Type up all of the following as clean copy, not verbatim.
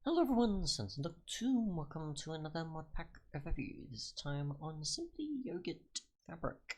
Hello everyone, Sense2, welcome to another Modpack overview, this time on Simply Yogurt Fabric.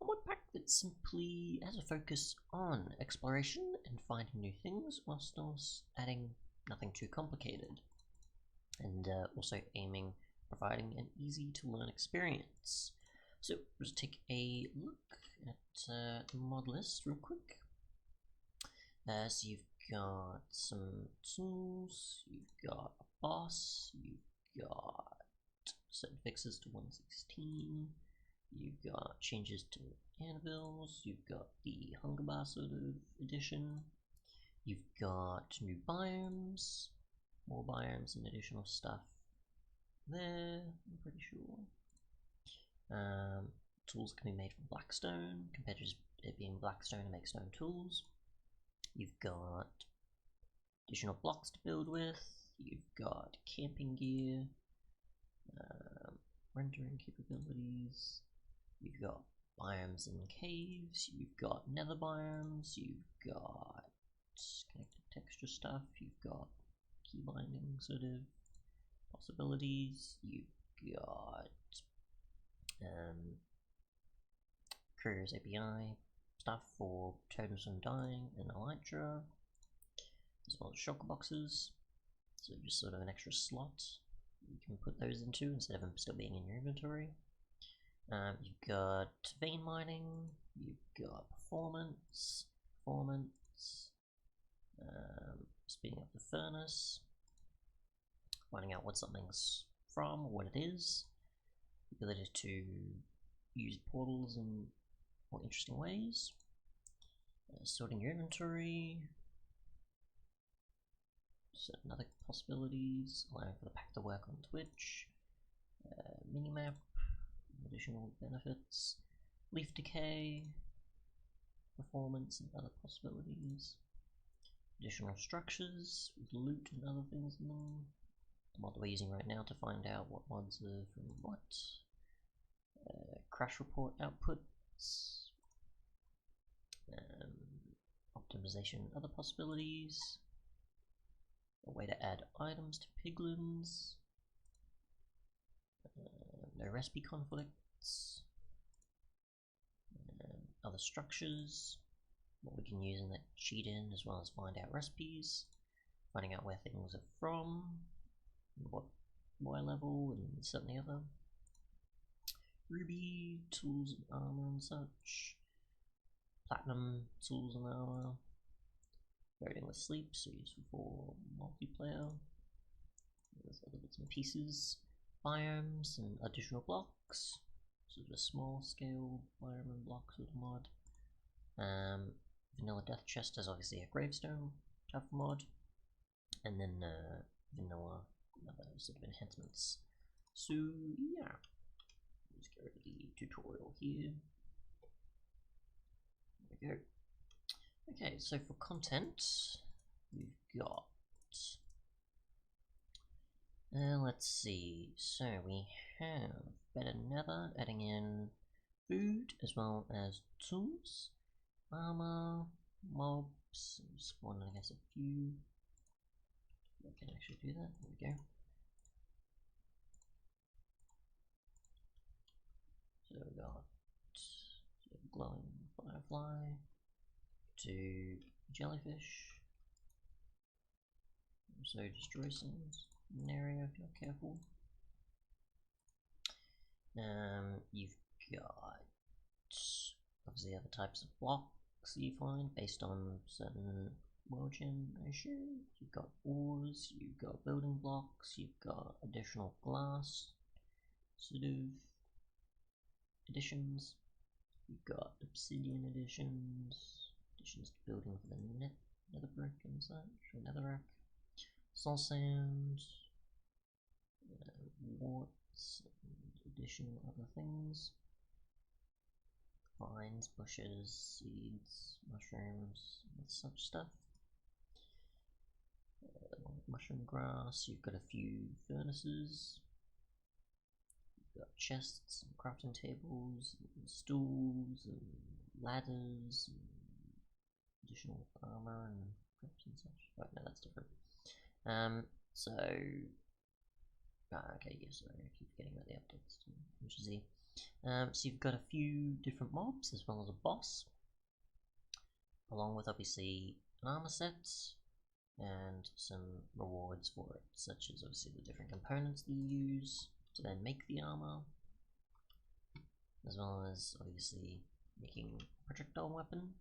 A modpack that simply has a focus on exploration and finding new things, whilst also adding nothing too complicated. And also providing an easy to learn experience. So let's take a look at the mod list real quick. So you've got some tools, you've got a boss, you've got certain fixes to 1.16, you've got changes to anvils, you've got the hunger bar sort of edition, you've got new biomes, more biomes and additional stuff there, I'm pretty sure. Tools can be made from blackstone, compared to just it being blackstone to make stone tools. You've got additional blocks to build with, you've got camping gear, rendering capabilities, you've got biomes in caves, you've got nether biomes, you've got connected texture stuff, you've got key binding sort of possibilities, you've got Courier's API stuff for totems from dying and elytra, as well as shulker boxes, so just sort of an extra slot you can put those into instead of them still being in your inventory. You've got vein mining, you've got performance, speeding up the furnace, finding out what something's from, or what it is, the ability to use portals in more interesting ways, sorting your inventory, certain other possibilities, allowing for the pack to work on Twitch, minimap, additional benefits, leaf decay, performance and other possibilities, additional structures with loot and other things in them, the mod we're using right now to find out what mods are from what, crash report outputs, optimization and other possibilities, a way to add items to piglins, no recipe conflicts, other structures, what we can use in that cheat in, as well as find out recipes, finding out where things are from, what Y level, and certainly other. Ruby, tools and armor and such, platinum, tools and armor, varying with sleep, so useful for multiplayer. There's other bits and pieces, biomes and additional blocks, sort of a small scale biome and block sort of mod. Vanilla death chest is obviously a gravestone type of mod, and then vanilla other sort of enhancements. So yeah, let's get rid of the tutorial here. There we go. Okay, so for content, we've got, let's see, so we have better nether, adding in food as well as tools, armor, mobs, spawning I guess a few, I can actually do that, there we go. So we got glowing firefly, to jellyfish, so destroy some in an area if you're not careful. You've got obviously other types of blocks you find based on certain world gem issues. You've got ores, you've got building blocks, you've got additional glass sort of additions, you've got obsidian additions to building for the nether brick and such, or netherrack, soul sand, warts, and additional other things, vines, bushes, seeds, mushrooms, and such stuff. Mushroom grass, you've got a few furnaces, you've got chests and crafting tables, and stools, and ladders, and additional armor and grips and such. Oh no, that's different. So, okay, yeah, sorry, I keep forgetting about the updates, which is easy. So you've got a few different mobs as well as a boss, along with obviously an armor set and some rewards for it, such as obviously the different components that you use to then make the armor, as well as obviously making a projectile weapon.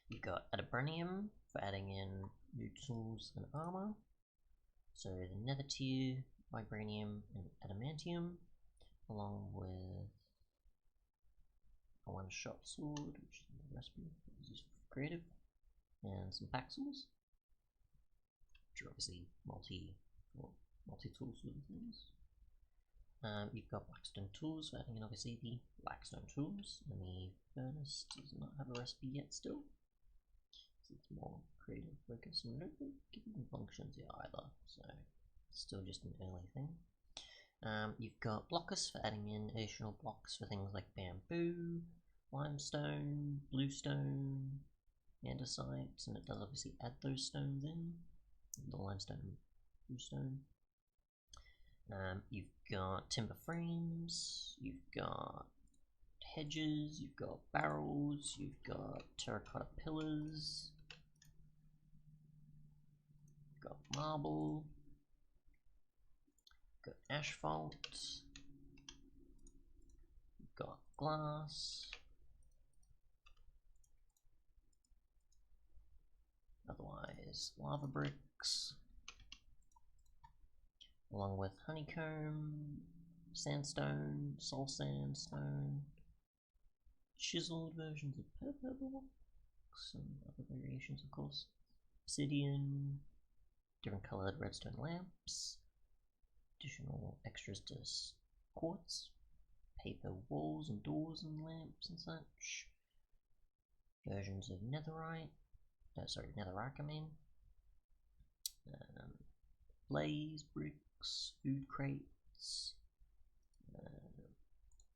You've got adabranium for adding in new tools and armor. So the nether tier, vibranium, and adamantium, along with a one-shot sword, which is a recipe that was used for creative, and some paxels, which are obviously multi-tool sort of things. You've got blackstone tools for adding in obviously the blackstone tools, and the furnace does not have a recipe yet still. So it's more creative focus, and I don't think given functions yet either, so it's still just an early thing. You've got blockers for adding in additional blocks for things like bamboo, limestone, bluestone, andesite, and it does obviously add those stones in, the limestone and bluestone. You've got timber frames, you've got hedges, you've got barrels, you've got terracotta pillars, you've got marble, you've got asphalt, you've got glass, otherwise lava bricks, along with honeycomb, sandstone, soul sandstone, chiseled versions of purple blocks, and other variations of course, obsidian, different coloured redstone lamps, additional extras to quartz, paper walls and doors and lamps and such, versions of netherite, netherrack I mean, blaze bricks, food crates,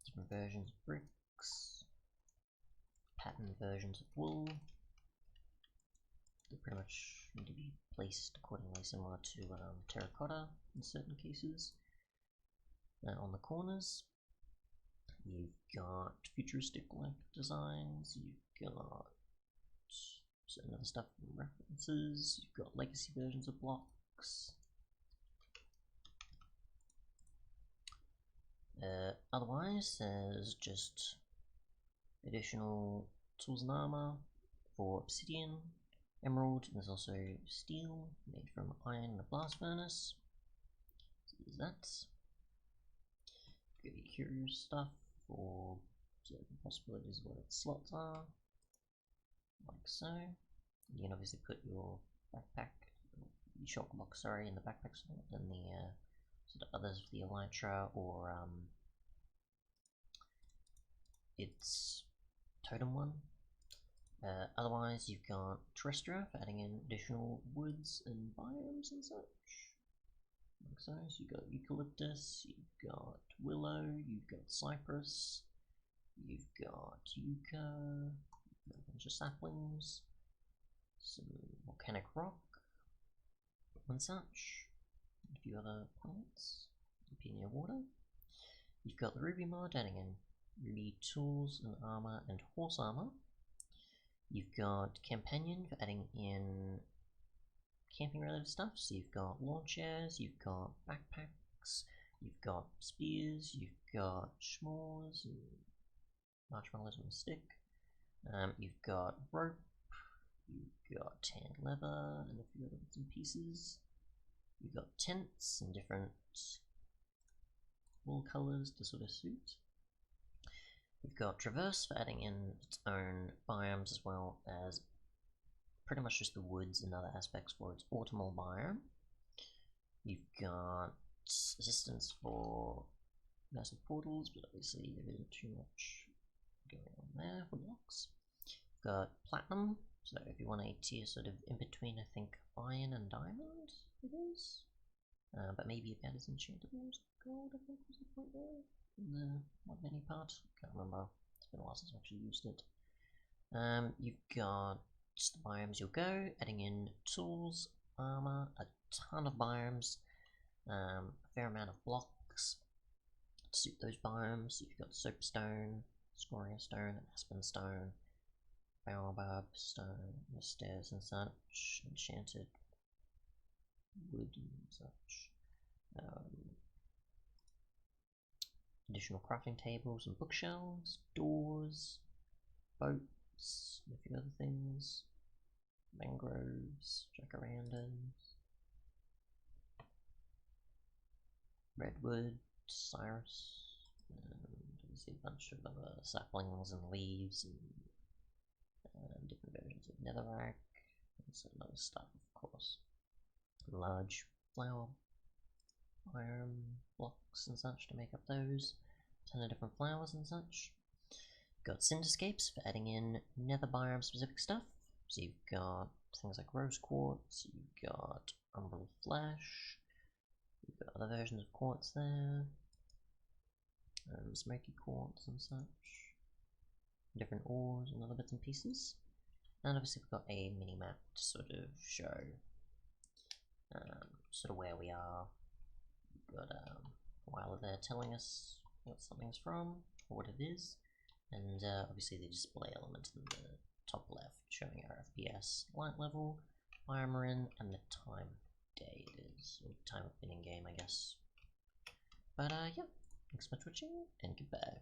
different versions of bricks, patterned versions of wool. They pretty much need to be placed accordingly, similar to terracotta in certain cases. On the corners, you've got futuristic like designs, you've got certain other stuff from references, you've got legacy versions of blocks. Otherwise, there's just additional tools and armor for obsidian, emerald, and there's also steel made from iron in a blast furnace. So there's that. Give you curious stuff for certain possibilities of what its slots are, like so. You can obviously put your backpack, your shulker box, sorry, in the backpack slot, and the sort of others for the elytra or its totem one. Otherwise, you've got terrestrial for adding in additional woods and biomes and such. Like so. So you've got eucalyptus, you've got willow, you've got cypress, you've got yucca, you've got a bunch of saplings, some volcanic rock and such, a few other plants, plenty of water. You've got the ruby mod adding in ruby tools and armor and horse armor. You've got companion for adding in camping related stuff, so you've got lawn chairs, you've got backpacks, you've got spears, you've got s'mores and marshmallows on a stick, you've got rope, you've got tanned leather and a few other bits and pieces, you've got tents and different wool colours to sort of suit. You've got traverse for adding in its own biomes as well as pretty much just the woods and other aspects for its autumnal biome. You've got assistance for massive portals, but obviously there isn't too much going on there for blocks. You've got platinum, so if you want a tier sort of in between, I think iron and diamond it is. But maybe if that is enchantable gold, I think was the point there in the mod menu part. Can't remember. It's been a while since I've actually used it. You've got just the biomes you'll go, adding in tools, armor, a ton of biomes, a fair amount of blocks to suit those biomes. You've got soapstone, scoria stone, and aspen stone, baobab stone, the stairs and such, enchanted wood and such. Additional crafting tables and bookshelves, doors, boats, and a few other things. Mangroves, jacarandas, redwood, cyrus, and you see a bunch of other saplings and leaves and different versions of netherrack and some other stuff, of course. Large flower iron blocks and such to make up those. A ton of different flowers and such. Got cinderscapes for adding in nether biome specific stuff. So you've got things like rose quartz, you've got umbral flesh, you've got other versions of quartz there, smoky quartz and such, different ores and other bits and pieces. And obviously we've got a mini map to sort of show sort of where we are. We've got a while there telling us what something's from, or what it is, and obviously the display element in the top left showing our FPS, light level, biome we're in, and the time of day it is, or time of in game I guess. But yeah, thanks for watching, and goodbye.